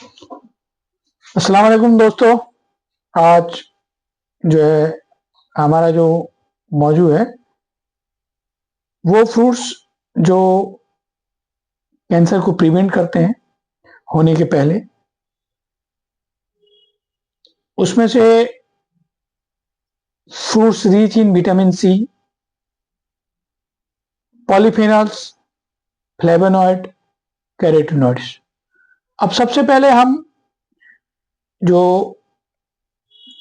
अस्सलाम वालेकुम दोस्तों। आज जो है हमारा जो मौजू है वो फ्रूट्स जो कैंसर को प्रिवेंट करते हैं होने के पहले। उसमें से fruits rich in vitamin C, polyphenols, flavonoid, carotenoids. अब सबसे पहले हम जो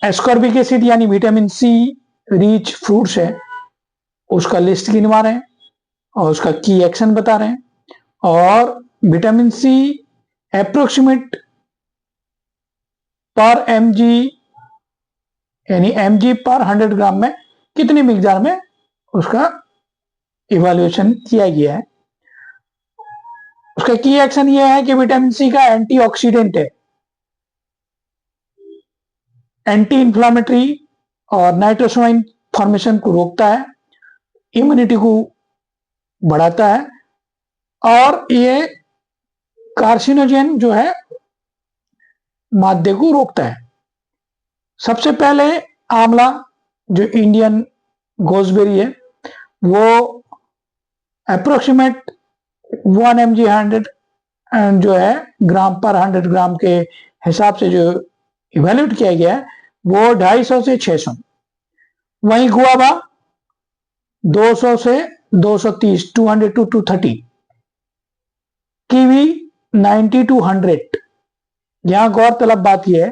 एस्कॉर्बिक एसिड यानी विटामिन सी रिच फ्रूट्स है उसका लिस्ट गिनवा रहे हैं और उसका की एक्शन बता रहे हैं। और विटामिन सी अप्रोक्सीमेट पर एमजी यानी एमजी पर 100 ग्राम में कितनी मिकदार में उसका इवैल्यूएशन किया गया है। उसका की एक्शन यह है कि विटामिन सी का एंटीऑक्सीडेंट है, एंटी इंफ्लामेटरी और नाइट्रोसामाइन फॉर्मेशन को रोकता है, इम्यूनिटी को बढ़ाता है और ये कार्सिनोजेन जो है मादे को रोकता है। सबसे पहले आंवला जो इंडियन गोसबेरी है वो अप्रोक्सीमेट 1 mg 100 जो है ग्राम पर 100 ग्राम के हिसाब से जो इवेल्यूट किया गया है वो 250 से 600। वहीं गुआवा 200 से 230, 200 टू 230। Kiwi 90 to 100। यहां गौरतलब बात यह है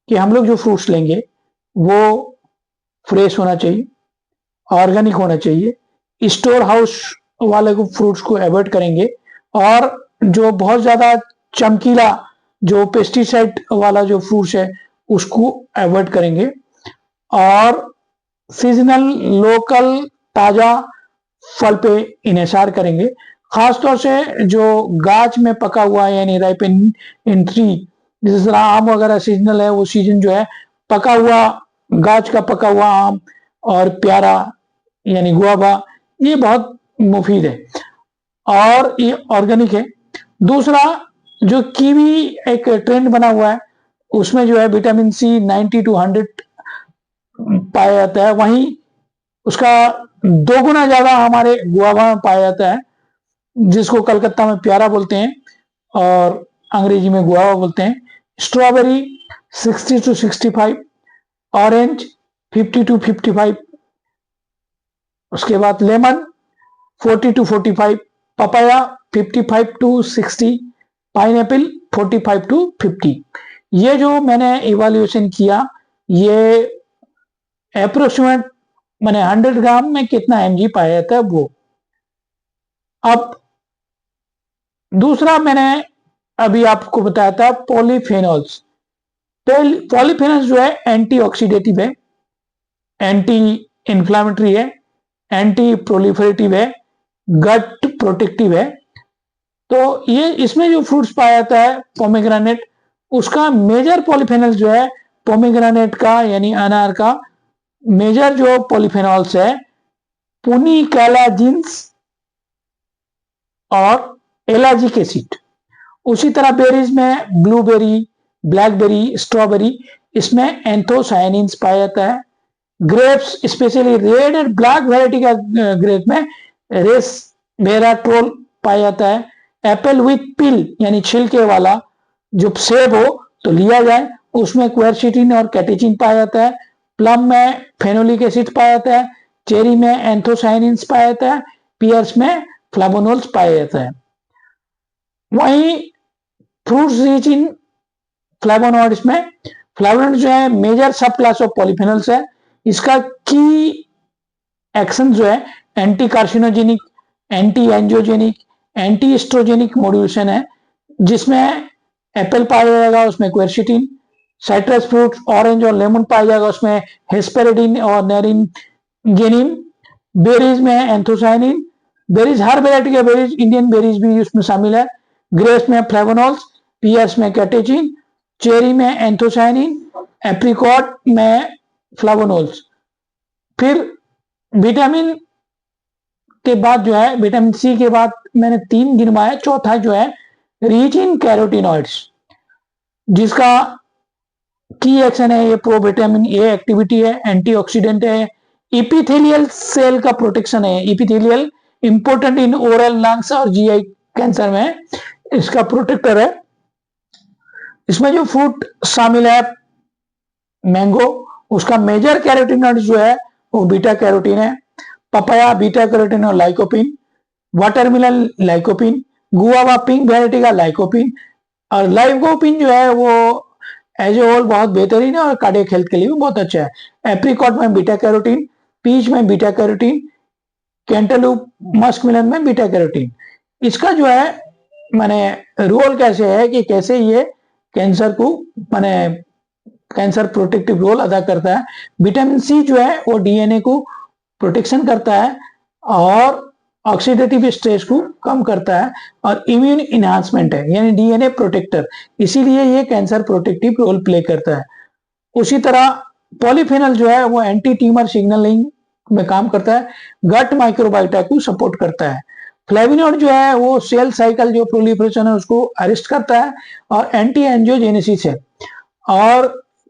कि हम लोग जो फ्रूट्स लेंगे वो फ्रेश होना चाहिए, ऑर्गेनिक होना चाहिए। स्टोर हाउस वाले को फ्रूट्स को अवॉइड करेंगे और जो बहुत ज्यादा चमकीला जो पेस्टिसाइड वाला जो फ्रूट्स है उसको अवॉइड करेंगे और सीजनल लोकल ताजा फल पे इन्हिसार करेंगे। खासतौर से जो गाछ में पका हुआ है यानी राइप इन ट्री, जिस तरह आम वगैरह सीजनल है वो सीजन जो है पका हुआ गाछ का पका हुआ आम और प्यारा यानी गुआवा ये बहुत मुफीद है और ये ऑर्गेनिक है। दूसरा जो कीवी एक ट्रेंड बना हुआ है उसमें जो है विटामिन सी 90 टू 100 पाया जाता है, वहीं उसका 2 गुना ज्यादा हमारे गुआवा में पाया जाता है जिसको कलकत्ता में प्यारा बोलते हैं और अंग्रेजी में गुआवा बोलते हैं। स्ट्रॉबेरी 60 टू 65, ऑरेंज 50 टू 55, उसके बाद lemon 40 to 45, papaya 55 to 60, pineapple 45 to 50। ये जो मैंने इवैल्यूएशन किया ये अप्रोक्सीमेट मैंने 100 ग्राम में कितना एमजी पाया जाता है वो। अब दूसरा मैंने अभी आपको बताया था पॉलीफेनॉल्स। पॉलीफेनॉल्स जो है एंटीऑक्सीडेटिव है, एंटी इंफ्लामेटरी है, एंटी प्रोलिफरेटिव है, गट प्रोटेक्टिव है। तो ये इसमें जो फ्रूट्स पाया जाता है पोमेग्रेनेट, उसका मेजर पॉलीफेनॉल्स जो है पोमेग्रेनेट का यानी अनार का मेजर जो पॉलीफेनॉल्स है पुनिकैलाजिन्स और एलाजिक एसिड। उसी तरह बेरीज में ब्लूबेरी, ब्लैकबेरी, स्ट्रॉबेरी इसमें एंथोसायनिन्स पाया जाता है। Grapes specially red and black variety का ग्रेप में रेसवेराट्रोल पाया जाता है। एप्पल विथ पिल यानी छिलके वाला जो सेब हो तो लिया जाए उसमें क्वेरसीटिन और कैटेचिन पाया जाता है। प्लम में फेनोलिक एसिड पाया जाता है। चेरी में एंथोसायनिन्स पाया जाता है। पियर्स में फ्लेवोनोल्स पाया जाता है। वहीं फ्रूट्स रिच इन फ्लेवोनॉइड्स में फ्लेवोनॉइड जो है मेजर सब क्लास ऑफ पॉलीफेनॉल्स है। इसका की एक्शन जो है anti carcinogenic, anti angiogenic, anti oestrogenic modulation है जिसमें एप्पल पाया जाएगा उसमें क्वेरसीटिन, साइट्रस फ्रूट ऑरेंज और लेमन पाया जाएगा उसमें हेस्पेरिडिन और नेरिंगेनिन। बेरीज में एंथोसायनिन, बेरीज हर वैरायटी के बेरीज, इंडियन बेरीज भी उसमें शामिल है। ग्रेप्स में फ्लेवोनॉल्स, पियर्स में कैटेचिन, चेरी में एंथोसायनिन, एप्रिकॉट में फ्लेवोनॉल्स। फिर विटामिन के बाद जो है विटामिन सी के बाद मैंने 3 गिनवाया, चौथा जो है रिच इन कैरोटीनॉइड्स। जिसका की एक्शन है, ये प्रो विटामिन ए एक्टिविटी है, एंटीऑक्सीडेंट है, इपिथेलियल सेल का प्रोटेक्शन है। Epithelial important in oral, lungs और जीआई कैंसर में इसका प्रोटेक्टर है। इसमें जो फ्रूट शामिल है मैंगो, उसका मेजर कैरोटीनॉइड जो है वो बीटा कैरोटीन है। पपाया बीटा कैरोटीन और lycopene, watermelon lycopene, guava pink variety का लाइकोपिन, और लाइकोपिन जो है वो एज ए होल बहुत बेहतरीन है और कार्डियक हेल्थ के लिए भी बहुत अच्छा है। एप्रिकॉट में बीटा कैरोटीन, पीच में बीटा कैरोटीन, कैंटलूप मस्कमेलन में बीटा कैरोटीन। इसका जो है माने रोल कैसे है कि कैसे ये कैंसर को माने कैंसर प्रोटेक्टिव रोल अदा करता है। विटामिन सी जो है वो डीएनए को प्रोटेक्शन करता है और ऑक्सीडेटिव स्ट्रेस को कम करता है और इम्यून इनहांसमेंट है, यानी डीएनए प्रोटेक्टर, इसीलिए ये कैंसर प्रोटेक्टिव रोल प्ले करता है। उसी तरह पॉलीफेनॉल जो है वो एंटी ट्यूमर सिग्नलिंग में काम करता है, गट माइक्रोबायोटा को सपोर्ट करता है। फ्लेविनोइड जो है वो सेल साइकिल जो प्रोलिफरेशन है उसको अरेस्ट करता है और एंटी एंजियोजेनेसिस है। और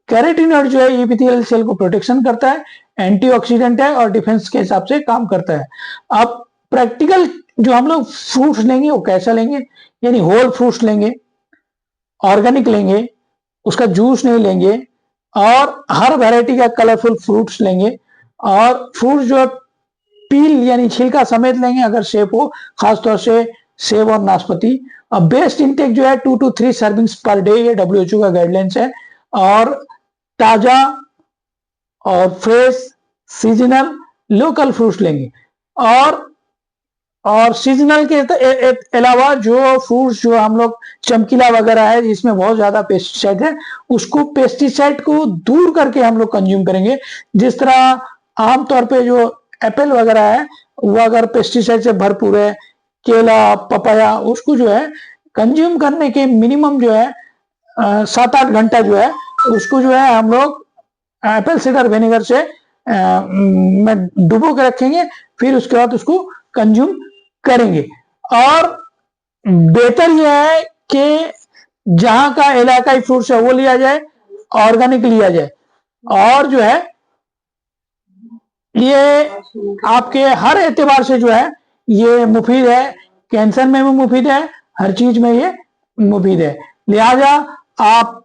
कैरोटीनॉइड जो है एपिथेलियल सेल को प्रोटेक्शन करता है, एंटीऑक्सीडेंट है और डिफेंस के हिसाब से काम करता है। अब प्रैक्टिकल जो हम लोग फ्रूट्स लेंगे वो कैसा लेंगे, यानी होल फ्रूट्स लेंगे, ऑर्गेनिक लेंगे, उसका जूस नहीं लेंगे, और हर वैरायटी का कलरफुल फ्रूट्स लेंगे, और फ्रूट्स जो पील यानी छिलका समेत लेंगे अगर सेब हो, खासतौर से सेब और नाशपाती। अब बेस्ट इंटेक जो है 2 to 3 सर्विंग्स पर डे, ये WHO का गाइडलाइंस है। और ताजा और फ्रेश सीजनल लोकल फ्रूट्स लेंगे। और सीजनल के अलावा जो फ्रूट्स जो हम लोग चमकीला वगैरह है जिसमें बहुत ज्यादा पेस्टिसाइड है, उसको पेस्टिसाइड को दूर करके हम लोग कंज्यूम करेंगे। जिस तरह आमतौर पे जो एप्पल वगैरह है वो अगर पेस्टिसाइड से भरपूर है, केला पपाया, उसको जो है कंज्यूम करने के मिनिमम जो है 7-8 घंटा जो है उसको जो है हम लोग एप्पल साइडर विनेगर से में डुबो के रखेंगे, फिर उसके बाद उसको कंज्यूम करेंगे। और बेहतर यह है कि जहां का इलाकाई फ्रूट्स है वो लिया जाए, ऑर्गेनिक लिया जाए, और जो है ये आपके हर एतबार से जो है ये मुफीद है, कैंसर में भी मुफीद है, हर चीज में ये मुफीद है। लिहाजा आप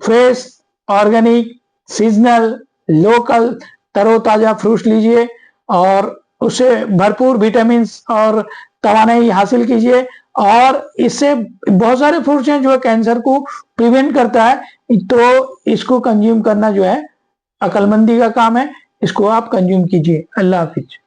फ्रेश, ऑर्गेनिक, सीजनल, लोकल, तरोताजा फ्रूट्स लीजिए और उससे भरपूर विटामिन और तवानाई हासिल कीजिए। और इससे बहुत सारे फ्रूट्स हैं जो कैंसर को प्रिवेंट करता है, तो इसको कंज्यूम करना जो है अक्लमंदी का काम है। इसको आप कंज्यूम कीजिए। अल्लाह हाफिज।